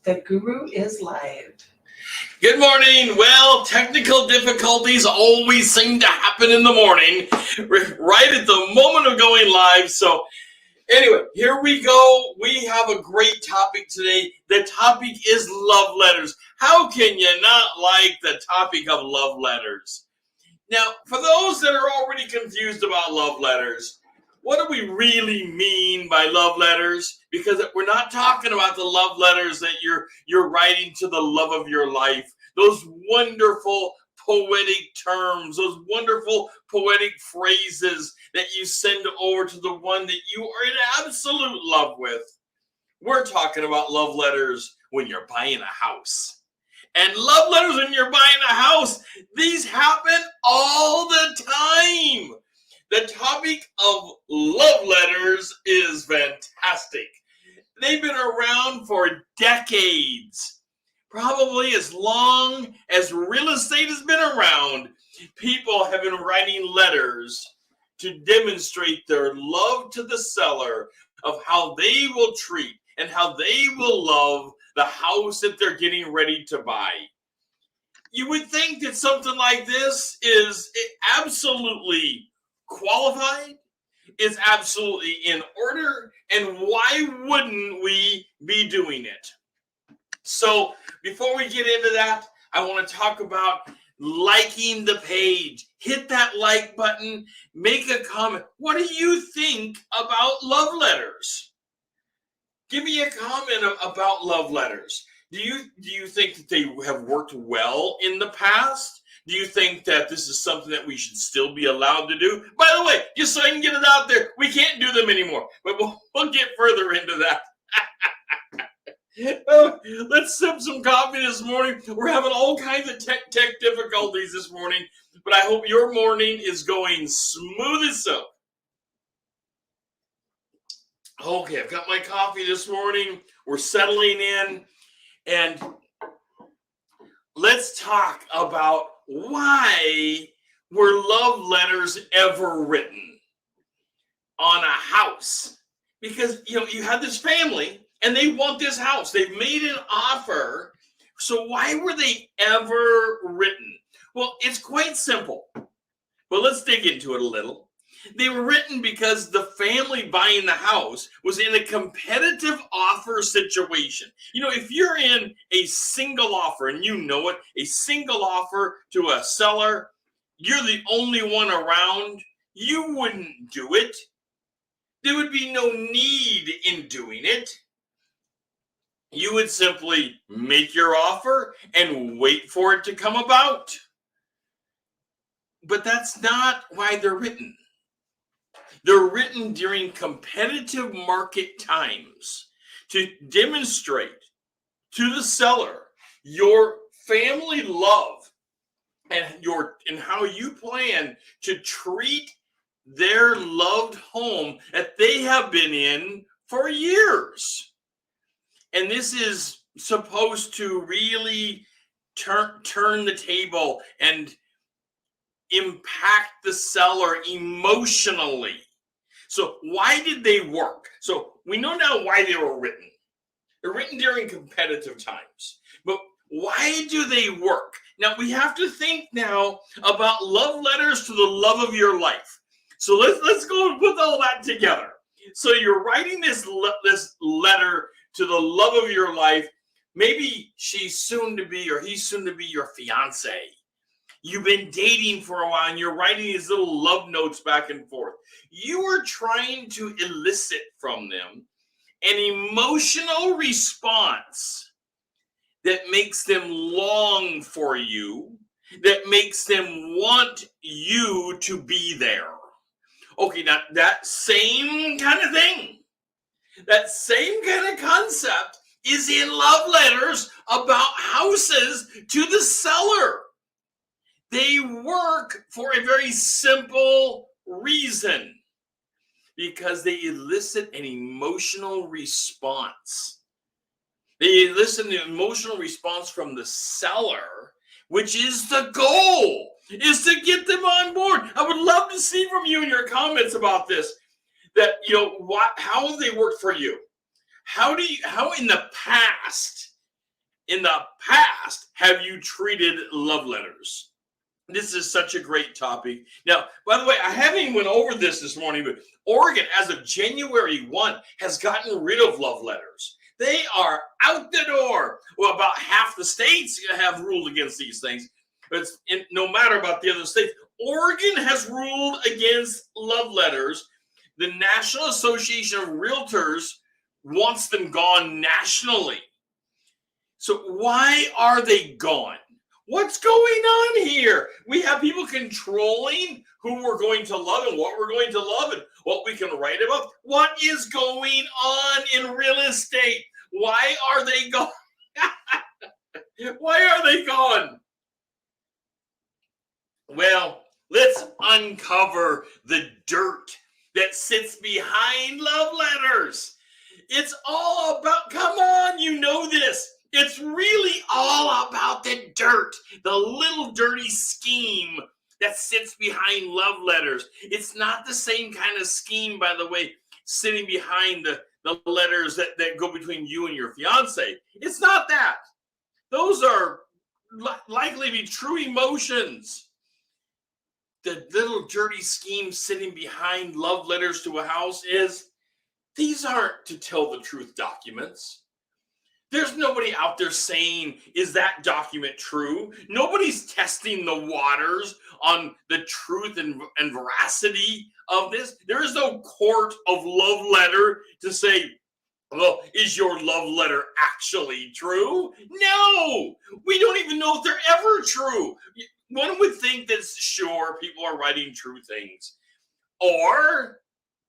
The Guru is live. Good morning. Well, technical difficulties always seem to happen in the morning, right at the moment of going live. So anyway, here we go. We have a great topic today. The topic is love letters. How can you not like the topic of love letters? Now, for those that are already confused about love letters, what do we really mean by love letters? Because we're not talking about the love letters that you're writing to the love of your life. Those wonderful poetic terms, those wonderful poetic phrases that you send over to the one that you are in absolute love with. We're talking about love letters when you're buying a house. And love letters when you're buying a house, these happen all the time. The topic of love letters is fantastic. They've been around for decades. Probably as long as real estate has been around, people have been writing letters to demonstrate their love to the seller of how they will treat and how they will love the house that they're getting ready to buy. You would think that something like this is absolutely qualified, is absolutely in order, and why wouldn't we be doing it? So before we get into that, I want to talk about liking the page. Hit that like button, make a comment. What do you think about love letters? Give me a comment about love letters. Do you think that they have worked well in the past? Do you think that this is something that we should still be allowed to do? By the way, just so I can get it out there, we can't do them anymore. But we'll get further into that. Let's sip some coffee this morning. We're having all kinds of tech difficulties this morning, but I hope your morning is going smooth as silk. Okay, I've got my coffee this morning. We're settling in, and let's talk about why were love letters ever written on a house? Because you have this family and they want this house. They've made an offer. So why were they ever written? Well, it's quite simple. But let's dig into it a little. They were written because the family buying the house was in a competitive offer situation. If you're in a single offer, and you know it, a single offer to a seller, you're the only one around, you wouldn't do it. There would be no need in doing it. You would simply make your offer and wait for it to come about. But that's not why they're written. They're written during competitive market times to demonstrate to the seller your family love and how you plan to treat their loved home that they have been in for years. And this is supposed to really turn the table and impact the seller emotionally. So why did they work? So we know now why they were written. They're written during competitive times. But why do they work? Now we have to think now about love letters to the love of your life. So let's go and put all that together. So you're writing this letter to the love of your life. Maybe she's soon to be or he's soon to be your fiance. You've been dating for a while and you're writing these little love notes back and forth. You are trying to elicit from them an emotional response that makes them long for you, that makes them want you to be there. Okay, now that same kind of thing, that same kind of concept is in love letters about houses to the seller. They work for a very simple reason, because they elicit an emotional response. They elicit an emotional response from the seller, which is the goal, is to get them on board. I would love to see from you in your comments about this, that, how have they worked for you? How in the past in the past have you treated love letters? This is such a great topic. Now, by the way, I haven't even went over this morning, but Oregon, as of January 1, has gotten rid of love letters. They are out the door. Well, about half the states have ruled against these things. But no matter about the other states, Oregon has ruled against love letters. The National Association of Realtors wants them gone nationally. So why are they gone? What's going on here? We have people controlling who we're going to love and what we're going to love and what we can write about. What is going on in real estate? Why are they gone? Why are they gone? Well, let's uncover the dirt that sits behind love letters. It's all about, come on, you know this. It's really all about the dirt, the little dirty scheme that sits behind love letters. It's not the same kind of scheme, by the way, sitting behind the letters that go between you and your fiance. It's not that. Those are likely to be true emotions. The little dirty scheme sitting behind love letters to a house is, these aren't to tell the truth documents. There's nobody out there saying, is that document true? Nobody's testing the waters on the truth and veracity of this. There is no court of love letter to say, well, is your love letter actually true? No, we don't even know if they're ever true. One would think that sure, people are writing true things. Or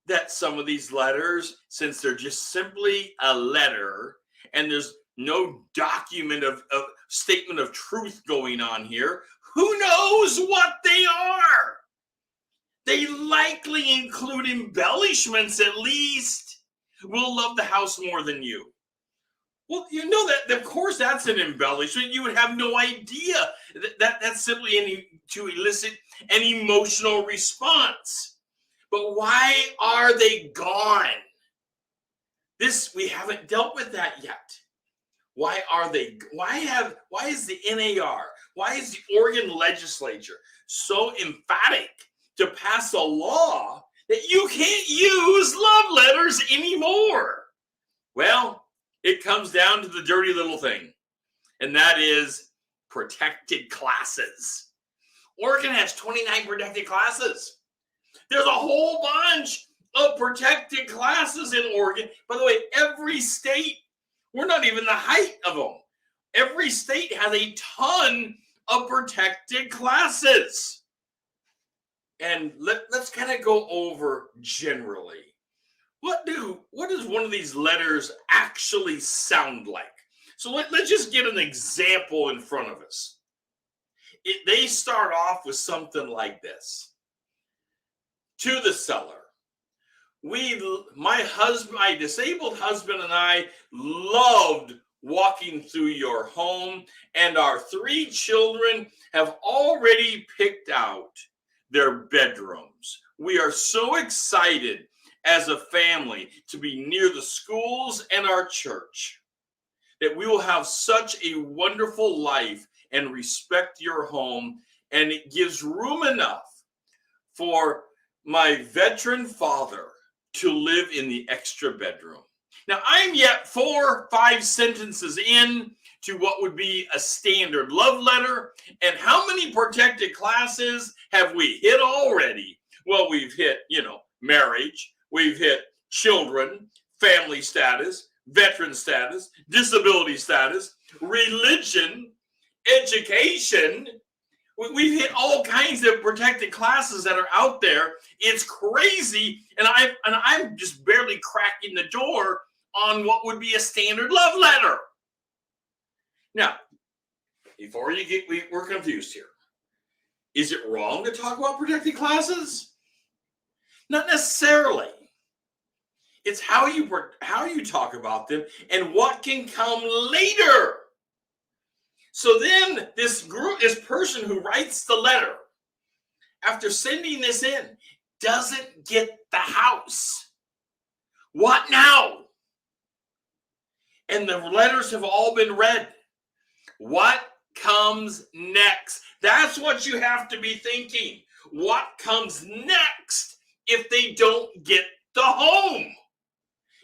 that some of these letters, since they're just simply a letter, and there's no document of statement of truth going on here, who knows what they are? They likely include embellishments at least. We'll love the house more than you. Well, you know that, of course, that's an embellishment. You would have no idea that's simply to elicit an emotional response. But why are they gone? We haven't dealt with that yet. Why are they? Why is the NAR? Why is the Oregon legislature so emphatic to pass a law that you can't use love letters anymore? Well, it comes down to the dirty little thing, and that is protected classes. Oregon has 29 protected classes. There's a whole bunch of protected classes in Oregon. By the way, every state, we're not even the height of them. Every state has a ton of protected classes. And let's kind of go over generally. What does one of these letters actually sound like? So let's just get an example in front of us. They start off with something like this. To the seller. My disabled husband and I loved walking through your home, and our 3 children have already picked out their bedrooms. We are so excited as a family to be near the schools and our church that we will have such a wonderful life and respect your home, and it gives room enough for my veteran father to live in the extra bedroom. Now, I'm yet 4 or 5 sentences in to what would be a standard love letter. And how many protected classes have we hit already? Well, we've hit, marriage. We've hit children, family status, veteran status, disability status, religion, education. We've hit all kinds of protected classes that are out there. It's crazy, and I'm just barely cracking the door on what would be a standard love letter. Now, before we're confused here. Is it wrong to talk about protected classes? Not necessarily. It's how you talk about them and what can come later. So then this person who writes the letter, after sending this in, doesn't get the house. What now? And the letters have all been read. What comes next? That's what you have to be thinking. What comes next if they don't get the home?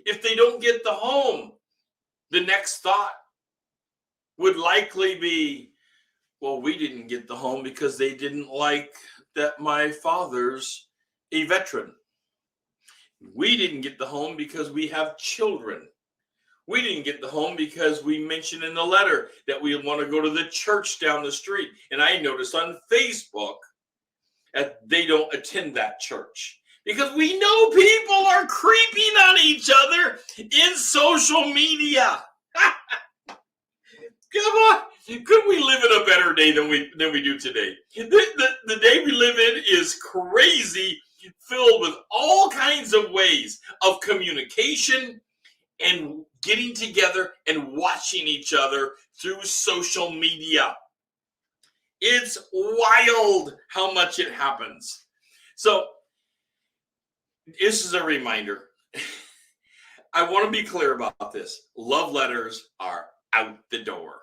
If they don't get the home, the next thought would likely be, well, we didn't get the home because they didn't like that my father's a veteran. We didn't get the home because we have children. We didn't get the home because we mentioned in the letter that we want to go to the church down the street. And I noticed on Facebook that they don't attend that church. Because we know people are creeping on each other in social media. Come on. Could we live in a better day than we do today? The day we live in is crazy, filled with all kinds of ways of communication and getting together and watching each other through social media. It's wild how much it happens. So this is a reminder. I want to be clear about this. Love letters are out the door.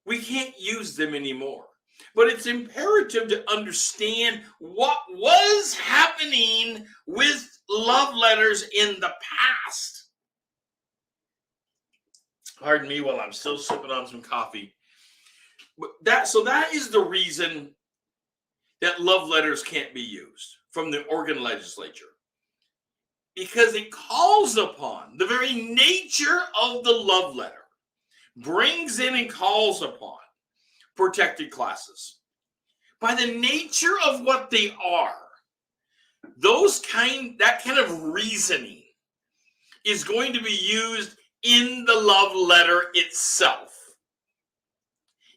We can't use them anymore. But it's imperative to understand what was happening with love letters in the past. Pardon me while I'm still sipping on some coffee. So that is the reason that love letters can't be used from the Oregon legislature. Because it calls upon the very nature of the love letter, brings in and calls upon protected classes. By the nature of what they are, that kind of reasoning is going to be used in the love letter itself.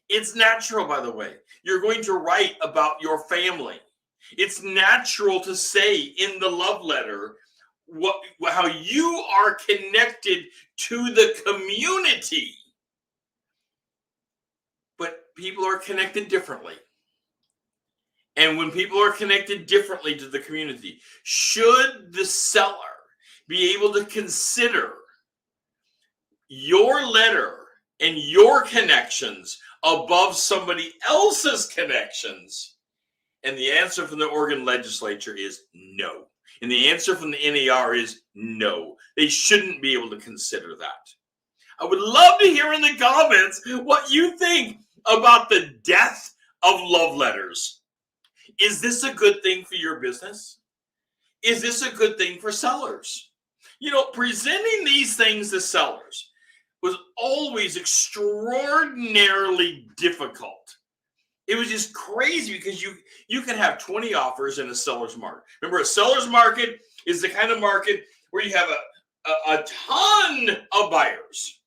It's natural, by the way. You're going to write about your family. It's natural to say in the love letter how you are connected to the community. But people are connected differently. And when people are connected differently to the community, should the seller be able to consider your letter and your connections above somebody else's connections? And the answer from the Oregon legislature is no. And the answer from the NAR is no. They shouldn't be able to consider that. I would love to hear in the comments what you think about the death of love letters. Is this a good thing for your business? Is this a good thing for sellers? You know, presenting these things to sellers was always extraordinarily difficult. It was just crazy because you can have 20 offers in a seller's market. Remember, a seller's market is the kind of market where you have a ton of buyers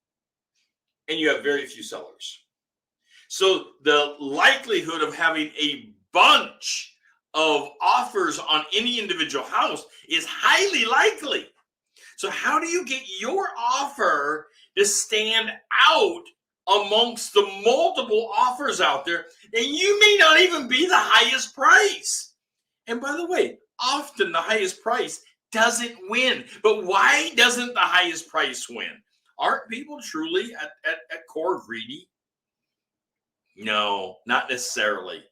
and you have very few sellers. So the likelihood of having a bunch of offers on any individual house is highly likely. So how do you get your offer to stand out amongst the multiple offers out there? And you may not even be the highest price. And by the way, often the highest price doesn't win. But why doesn't the highest price win? Aren't people truly at core greedy? No, not necessarily.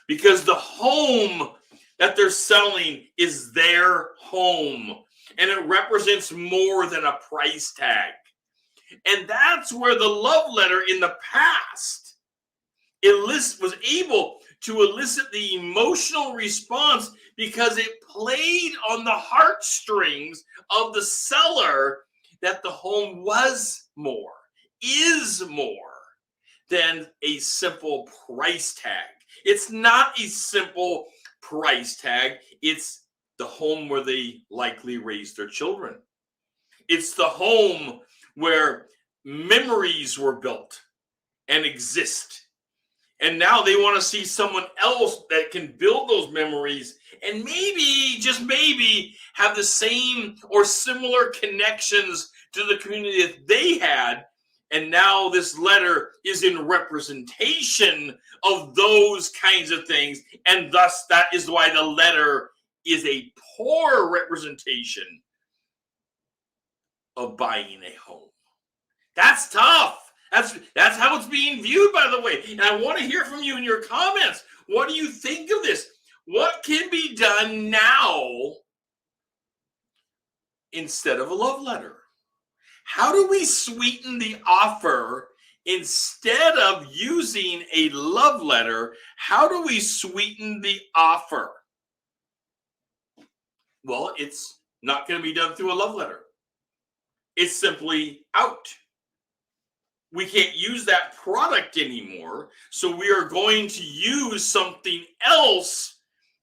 Because the home that they're selling is their home. And it represents more than a price tag. And that's where the love letter in the past was able to elicit the emotional response because it played on the heartstrings of the seller that the home was more, is more than a simple price tag. It's not a simple price tag. It's the home where they likely raised their children. It's the home where memories were built and exist. And now they want to see someone else that can build those memories and maybe, just maybe, have the same or similar connections to the community that they had. And now this letter is in representation of those kinds of things. And thus, that is why the letter is a poor representation of buying a home. That's tough. That's how it's being viewed, by the way. And I want to hear from you in your comments. What do you think of this? What can be done now instead of a love letter? How do we sweeten the offer instead of using a love letter? How do we sweeten the offer? Well, it's not going to be done through a love letter. It's simply out. We can't use that product anymore, so we are going to use something else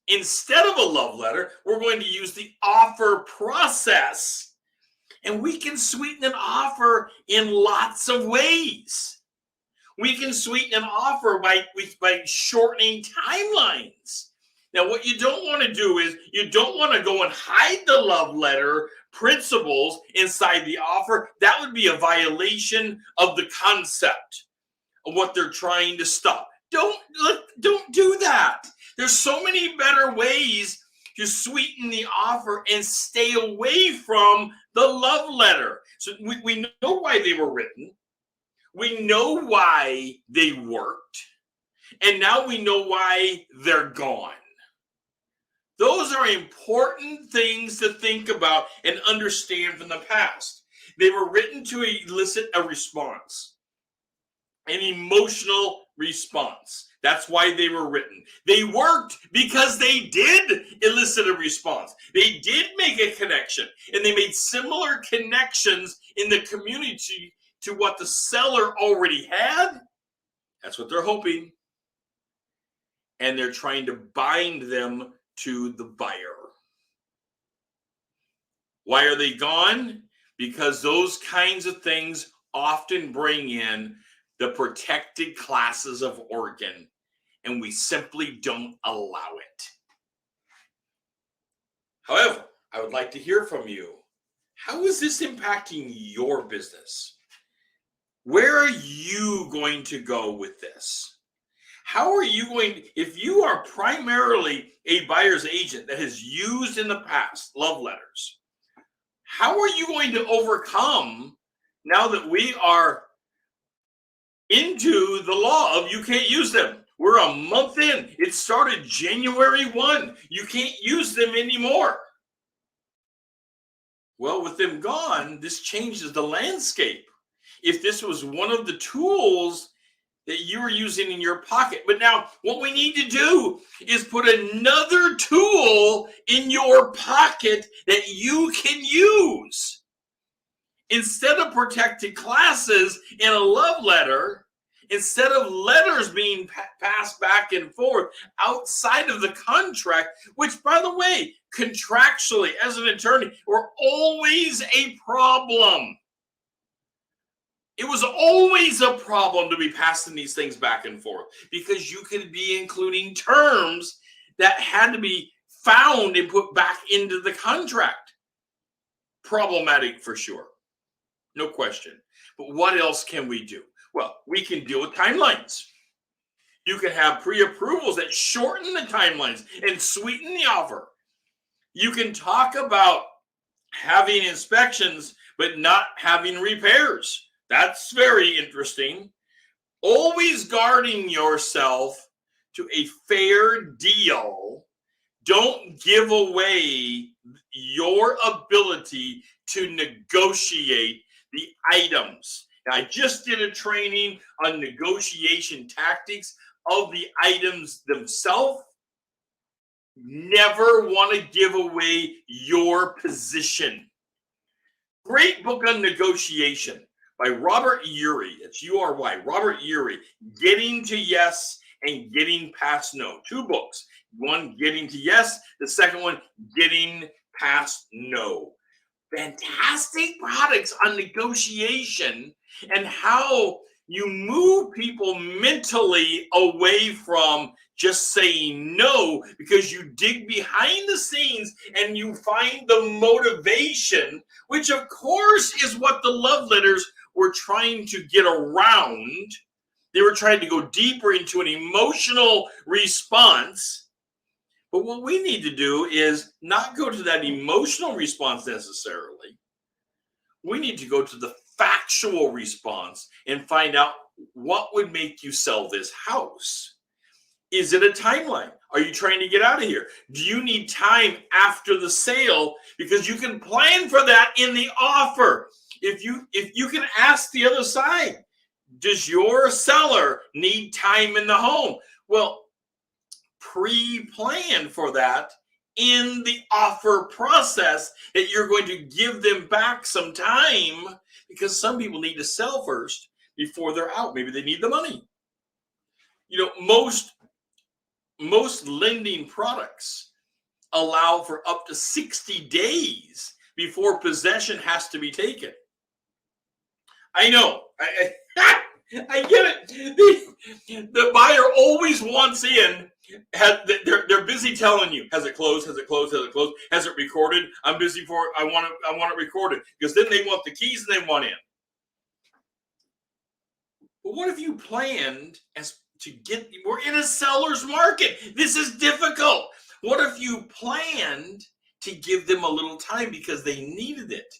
instead of a love letter. We're going to use the offer process, and we can sweeten an offer in lots of ways. We can sweeten an offer by shortening timelines. Now, what you don't want to do is you don't want to go and hide the love letter principles inside the offer. That would be a violation of the concept of what they're trying to stop. Don't do that. There's so many better ways to sweeten the offer and stay away from the love letter. So we know why they were written. We know why they worked. And now we know why they're gone. Those are important things to think about and understand from the past. They were written to elicit a response, an emotional response. That's why they were written. They worked because they did elicit a response. They did make a connection, and they made similar connections in the community to what the seller already had. That's what they're hoping. And they're trying to bind them to the buyer. Why are they gone? Because those kinds of things often bring in the protected classes of organ, and we simply don't allow it. However, I would like to hear from you. How is this impacting your business? Where are you going to go with this? How are you going to, if you are primarily a buyer's agent that has used in the past love letters, how are you going to overcome now that we are into the law of you can't use them? We're a month in. It started January 1. You can't use them anymore. Well, with them gone, this changes the landscape. If this was one of the tools that you were using in your pocket. But now what we need to do is put another tool in your pocket that you can use. Instead of protected classes in a love letter, instead of letters being passed back and forth outside of the contract, which, by the way, contractually, as an attorney, were always a problem. It was always a problem to be passing these things back and forth because you could be including terms that had to be found and put back into the contract. Problematic for sure. No question. But what else can we do? Well, we can deal with timelines. You can have pre-approvals that shorten the timelines and sweeten the offer. You can talk about having inspections but not having repairs. That's very interesting. Always guarding yourself to a fair deal. Don't give away your ability to negotiate the items. Now, I just did a training on negotiation tactics of the items themselves. Never want to give away your position. Great book on negotiation by Robert Urey. It's U-R-Y, Robert Urey. Getting to Yes and Getting Past No. 2 books. One, Getting to Yes. The second one, Getting Past No. Fantastic products on negotiation and how you move people mentally away from just saying no, because you dig behind the scenes and you find the motivation, which of course is what the love letters were trying to get around. They were trying to go deeper into an emotional response. But what we need to do is not go to that emotional response necessarily. We need to go to the factual response and find out what would make you sell this house. Is it a timeline? Are you trying to get out of here? Do you need time after the sale? Because you can plan for that in the offer. If you can ask the other side, does your seller need time in the home? Well, pre-plan for that in the offer process, that you're going to give them back some time, because some people need to sell first before they're out. Maybe they need the money. You know, most lending products allow for up to 60 days before possession has to be taken. I know. I get it. The buyer always wants in. They're busy telling you, has it closed? Has it closed? Has it closed? Has it recorded? I'm busy for it. I want it recorded, because then they want the keys and they want in. But what if you planned we're in a seller's market. This is difficult. What if you planned to give them a little time because they needed it?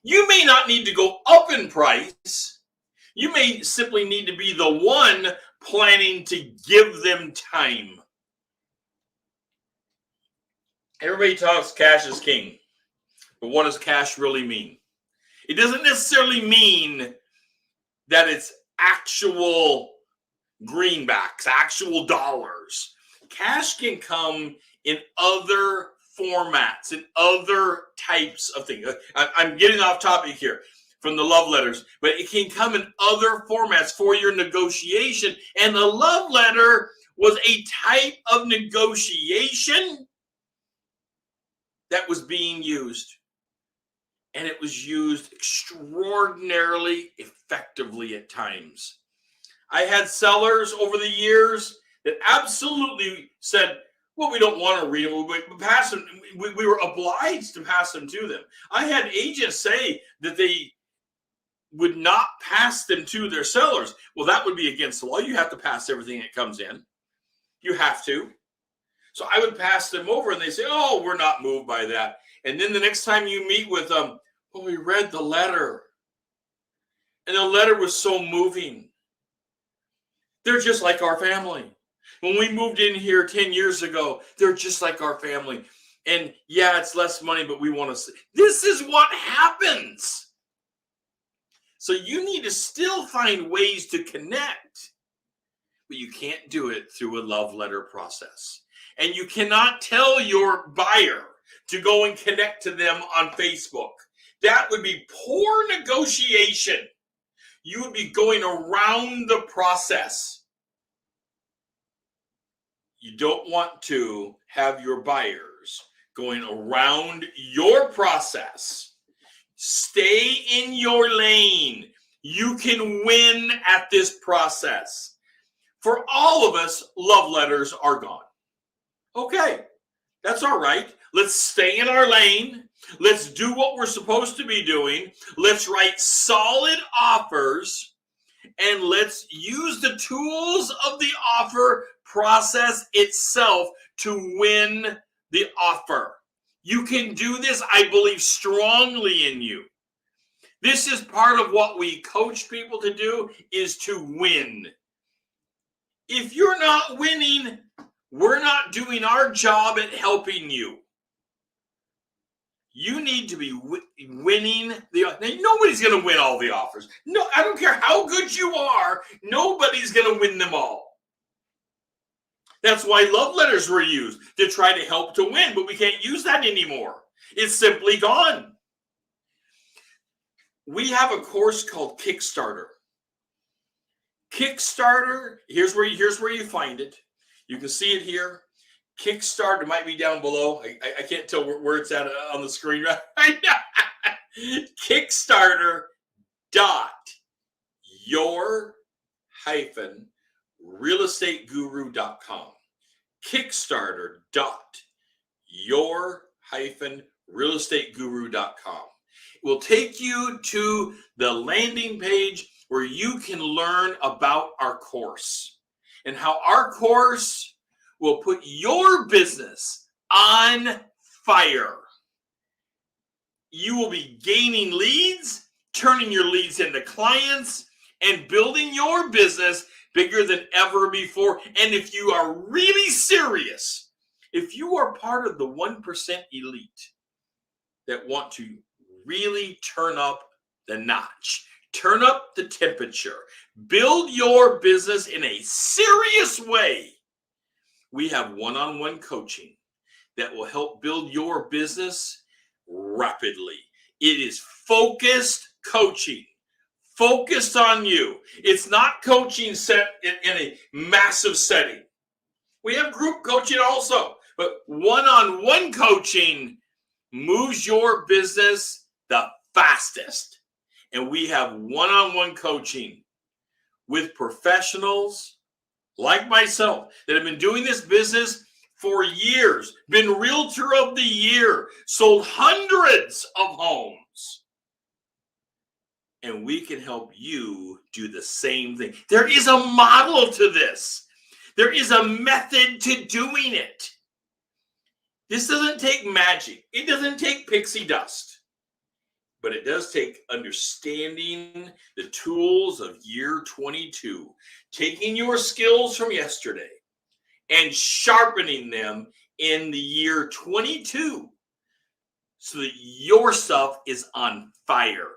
You may not need to go up in price. You may simply need to be the one planning to give them time. Everybody talks cash is king. But what does cash really mean? It doesn't necessarily mean that it's actual greenbacks, actual dollars. Cash can come in other formats, in other types of things. I'm getting off topic here from the love letters, but it can come in other formats for your negotiation. And the love letter was a type of negotiation that was being used. And it was used extraordinarily effectively at times. I had sellers over the years that absolutely said, well, we don't want to read them. We pass them. We were obliged to pass them to them. I had agents say that they would not pass them to their sellers. Well, that would be against the law. You have to pass everything that comes in. You have to. So I would pass them over, and they say, oh, we're not moved by that. And then the next time you meet with them, well, we read the letter. And the letter was so moving. They're just like our family. When we moved in here 10 years ago, they're just like our family. And yeah, it's less money, but we want to see. This is what happens. So you need to still find ways to connect, but you can't do it through a love letter process. And you cannot tell your buyer to go and connect to them on Facebook. That would be poor negotiation. You would be going around the process. You don't want to have your buyers going around your process. Stay in your lane. You can win at this process. For all of us, love letters are gone. Okay, that's all right. Let's stay in our lane. Let's do what we're supposed to be doing. Let's write solid offers, and let's use the tools of the offer process itself to win the offer. You can do this. I believe strongly in you. This is part of what we coach people to do, is to win. If you're not winning, we're not doing our job at helping you. You need to be winning now, nobody's going to win all the offers. No, I don't care how good you are. Nobody's going to win them all. That's why love letters were used, to try to help to win, but we can't use that anymore. It's simply gone. We have a course called Kickstarter. Kickstarter, here's where you find it. You can see it here. Kickstarter might be down below. I can't tell where it's at on the screen right now. Kickstarter dot your-realestateguru.com. Kickstarter dot your-realestateguru.com. It will take you to the landing page where you can learn about our course and how our course will put your business on fire. You will be gaining leads turning your leads into clients, and building your business bigger than ever before. And if you are really serious, if you are part of the 1% elite that want to really turn up the notch, turn up the temperature, build your business in a serious way, we have one-on-one coaching that will help build your business rapidly. It is focused coaching, focused on you. It's not coaching set in a massive setting. We have group coaching also, but one-on-one coaching moves your business the fastest. And we have one-on-one coaching with professionals like myself that have been doing this business for years, been Realtor of the Year, sold hundreds of homes. And we can help you do the same thing. There is a model to this. There is a method to doing it. This doesn't take magic. It doesn't take pixie dust. But it does take understanding the tools of year 22, taking your skills from yesterday and sharpening them in the year 22 so that your stuff is on fire.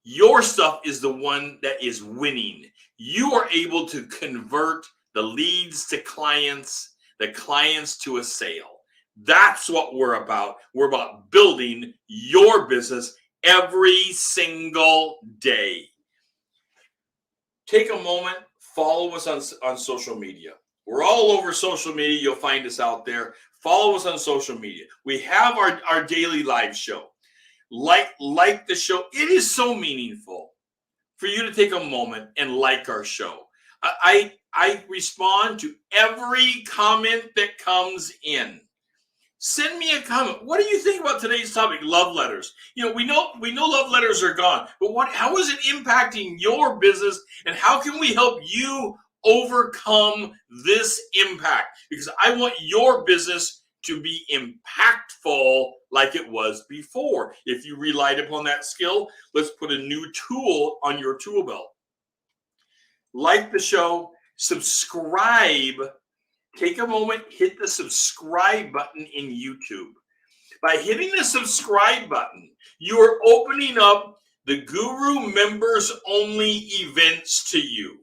Your stuff is the one that is winning. You are able to convert the leads to clients, the clients to a sale. That's what we're about. We're about building your business every single day. Take a moment, follow us on social media. We're all over social media. You'll find us out there. Follow us on social media. We have our daily live show. Like the show. It is so meaningful for you to take a moment and like our show. I respond to every comment that comes in. Send me a comment. What do you think about today's topic, love letters? You know, we know love letters are gone, but how is it impacting your business, and how can we help you overcome this impact? Because I want your business to be impactful like it was before. If you relied upon that skill, let's put a new tool on your tool belt. Like the show, subscribe. Take a moment, hit the subscribe button in YouTube. By hitting the subscribe button, you are opening up the Guru members only events to you.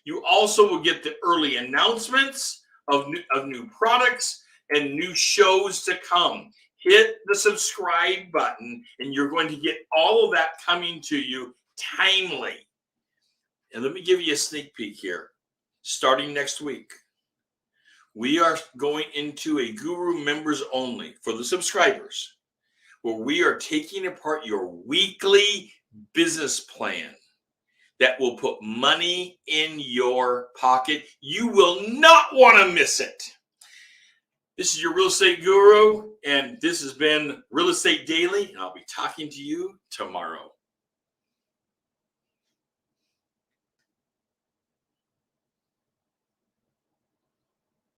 You also will get the early announcements of new products and new shows to come. Hit the subscribe button and you're going to get all of that coming to you timely. And let me give you a sneak peek here. Starting next week, we are going into a Guru members only for the subscribers, where we are taking apart your weekly business plan that will put money in your pocket. You will not want to miss it. This is your Real Estate Guru, and this has been Real Estate Daily, and I'll be talking to you tomorrow.